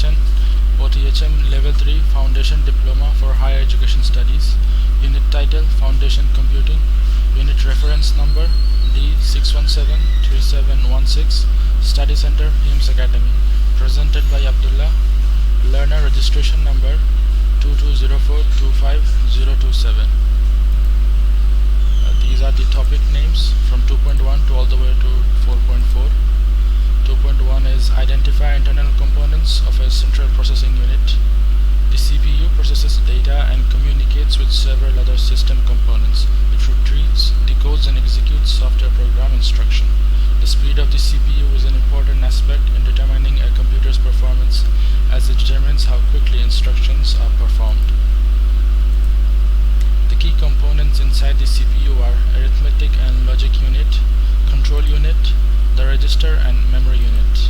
section, OTHM Level 3 Foundation Diploma for Higher Education Studies. Unit title Foundation Computing. Unit reference number D6173716. Study Center HIMS Academy. Presented by Abdullah. Learner registration number 2204250027. These are the topic names from 2.1 to all the way to 4.4. 2.1 is identify internal components of a central processing unit. The CPU processes data and communicates with several other system components. It retrieves, decodes and executes software program instruction. The speed of the CPU is an important aspect in determining a computer's performance, as it determines how quickly instructions are performed. The key components inside the CPU are arithmetic and logic unit, control unit, the register and memory unit.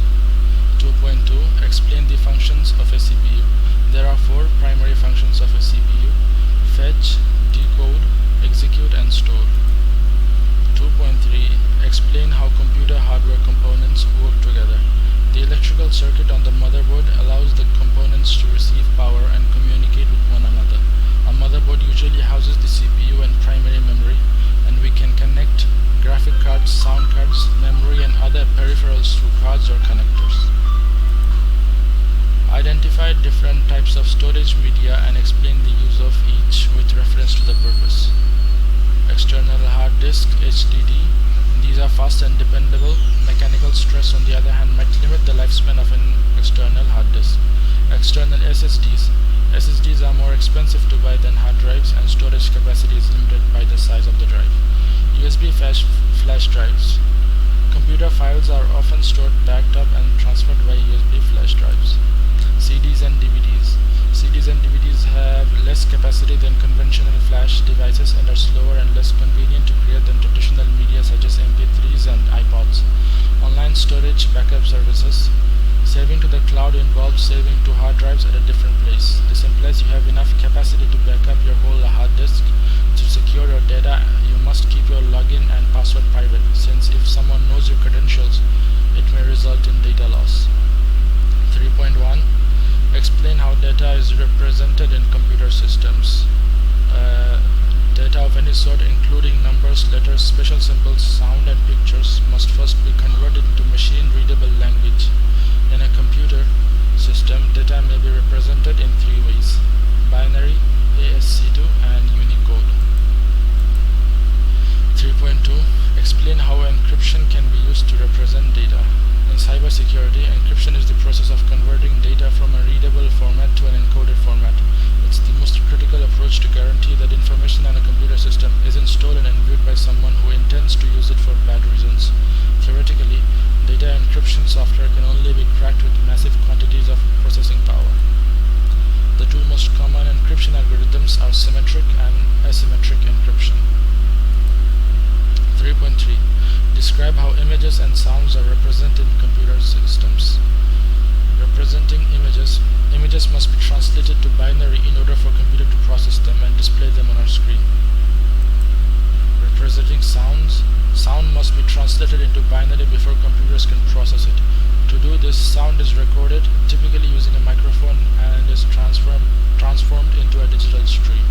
2.2 Explain the functions of a CPU. There are four primary functions of a CPU: fetch, decode, execute and store. 2.3 Explain how computer hardware components work together. The electrical circuit on the motherboard allows the components to receive power and communicate with one another. A motherboard usually houses the CPU and primary memory, and we can connect graphic cards, sound cards, memory and other peripherals through cards or connectors. Identify different types of storage media and explain the use of each with reference to the purpose. External hard disk HDD. These are fast and dependable. Mechanical stress, on the other hand, might limit the lifespan of an external hard disk. External SSDs. SSDs are more expensive to buy than hard drives, and storage capacity is limited by the size of the drive. USB flash drives. Computer files are often stored backed up and transferred by USB flash drives. CDs and DVDs. CDs and DVDs have less capacity than conventional flash devices and are slower and less convenient to create than traditional media such as MP3s and iPods. Online storage backup services. Saving to the cloud involves saving to hard drives at a different place. This implies you have enough capacity to back up your whole hard disk. To secure your data, you must keep your login and password private, since if someone knows your credentials, it may result in data loss. 3.1 Explain how data is represented in computer systems. Data of any sort, including numbers, letters, special symbols, sound and pictures, must first be converted into machine-readable language. In a computer system, data may be represented in three ways: binary, ASCII and Unicode. 3.2 Explain how encryption can be used to represent data. In cybersecurity, encryption is the process of converting data from a readable format to an encoded format. It's the most critical approach to guarantee that information on a computer system isn't stolen and viewed by someone who intends to use it for bad reasons. Theoretically, data encryption software can only be cracked with massive quantities of processing power. The two most common encryption algorithms are symmetric and asymmetric encryption. 3.3 Describe how images and sounds are represented in computer systems. Representing images must be translated to binary in order for computer to process them and display them on our screen. Representing sound must be translated into binary before computers can process it. To do this, sound is recorded, typically using a microphone, and is transformed into a digital stream.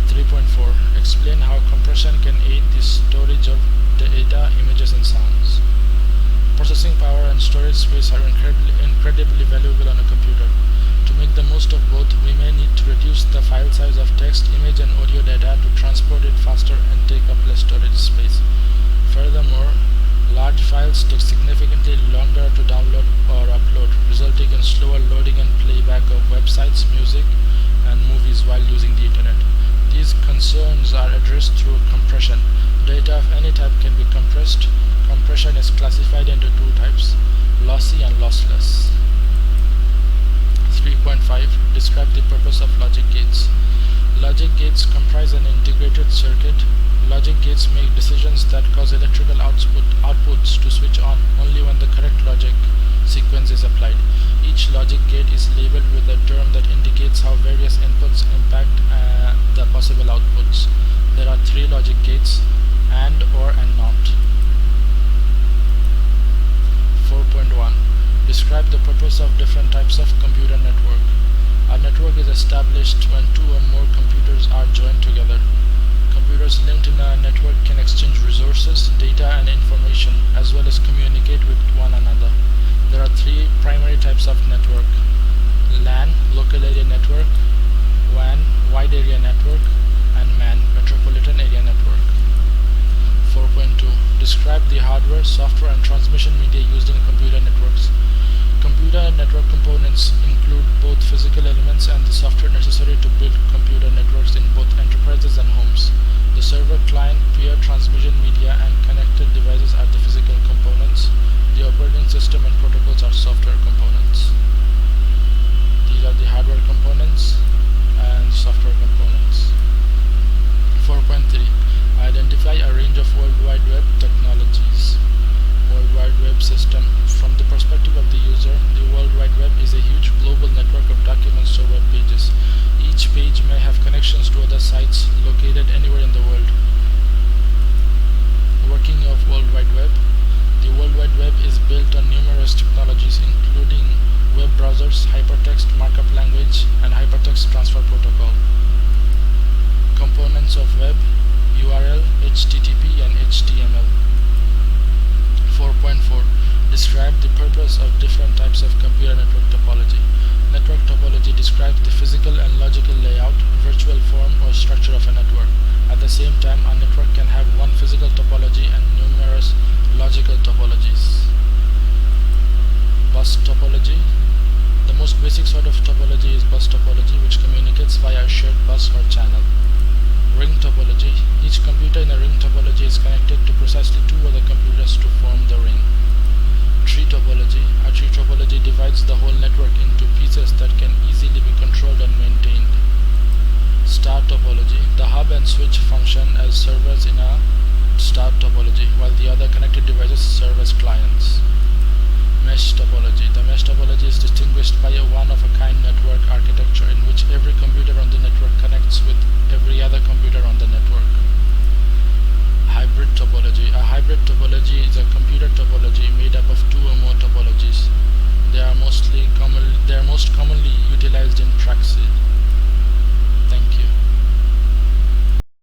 3.4 Explain how compression can aid the storage of data, images and sounds. Processing power and storage space are incredibly valuable on a computer. To make the most of both, we may need to reduce the file size of text, image and audio data to transport it faster and take up less storage space. Furthermore, large files take significantly longer to download or upload, resulting in slower loading and playback of websites, music and movies while using the internet. These concerns are addressed through compression. Data of any type can be compressed. Compression is classified into two types: lossy and lossless. 3.5 Describe the purpose of logic gates. Logic gates comprise an integrated circuit. Logic gates make decisions that cause electrical outputs to switch on only when the correct logic sequence is applied. Each logic gate is labeled with a term that indicates how various inputs impact the possible outputs. There are three logic gates: AND, OR and NOT. 4.1 describe the purpose of different types of computer network. A network is established when two or more computers are joined together. Computers linked in a network can exchange resources, data, and information, as well as communicate with one another. There are three primary types of network: LAN, local area network; WAN, wide area network; and MAN, metropolitan area network. 4.2. Describe the hardware, software, and transmission media used in computer networks. Computer network components include both physical elements and the software necessary to build computer networks in both enterprises and homes. The server, client, peer, transmission media, and connected devices are the physical components. The operating system and protocols are software components. These are the hardware components and software components. 4.3. Identify a range of World Wide Web technologies. World Wide Web system. From the perspective of the user, the World Wide Web is a huge global network of documents or web pages. Each page may have connections to other sites located anywhere in the world. Working of World Wide Web. The World Wide Web is built on numerous technologies including web browsers, hypertext markup language, and hypertext transfer protocol. Components of web: URL, HTTP, and HTML. 4.4. Describe the purpose of different types of computer network topology. Network topology describes the physical and logical layout, virtual form, or structure of a network. At the same time, a network can have one physical topology and numerous logical topologies. Bus topology. The most basic sort of topology is bus topology, which communicates via a shared bus or channel. Ring topology. Each computer in a ring topology is connected to precisely two other computers to form the ring. Tree topology. A tree topology divides the whole network into pieces that can easily be controlled and maintained. Star topology. The hub and switch function as servers in a star topology, while the other connected devices serve as clients. Mesh topology. The mesh topology is distinguished by a one-of-a-kind network architecture in which every computer on the network connects with every other computer on the network. Hybrid topology. A hybrid topology is a computer topology made up of two or more topologies. They are most commonly